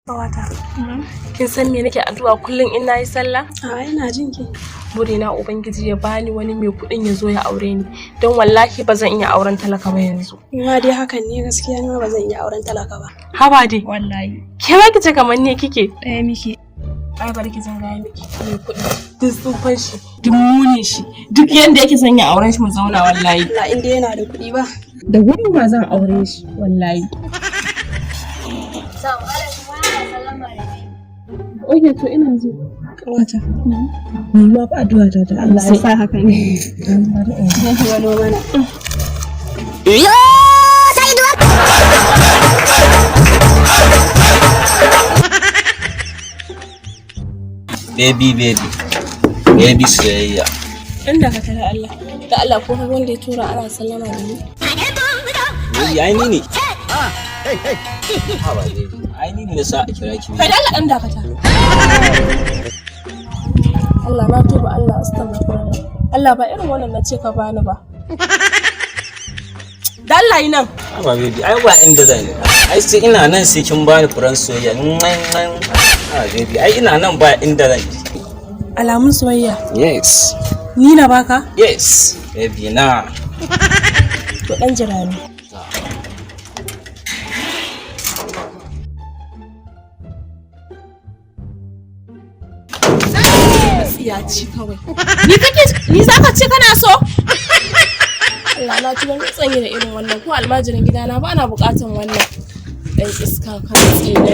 Kawata. Kin san me nake addu'a kullum in nayi sallah? A ina jin ki. Burina Ubangiji ya bani wani mai kuɗin ya zo ya aure ni. Don wallahi ba zan iya auren talaka ba yanzu. Ina dai hakan ne gaskiya ma ba zan iya auren talaka ba. Haba dai. Wallahi. Ke ma kice kamar ne kike? Ɗaya miki. Ai bari ki jin gaya miki mai kuɗi. Duk tsufan shi, duk munin shi, duk yanda yake son ya auren shi mu zauna wallahi. Allah in dai yana da kuɗi ba. Da gudu ma zan aure shi wallahi. Oke to ina zo. Kawata. Ni ma ba addu'a ta da Allah ya sa haka ne. Zan ki wani mana. Yo sai duwa. Baby soyayya. Inda ka tara Allah. Da Allah ko wanda ya tura ana sallama da ni. Ai ni ne. Haba baby. Ai ni ne sa a kira ki. Kai da Allah dan dakata. Allah na tuba Allah astaghfirullah. Allah ba irin wannan nace ka bani ba. Da Allah yi nan. Haba baby, ai ba inda zan yi. Ai sai ina nan sai kin bani furan soyayya. Ah baby, ai ina nan ba inda zan yi. Alamun soyayya. Yes. Ni na baka? Yes. Baby na. To dan jira ni. Ya ci kawai. Ni zaka ce kana so? Allah na tuba tsanyi da irin wannan ko almajirin gidana ba na bukatan wannan dan iska kan tsinan ne.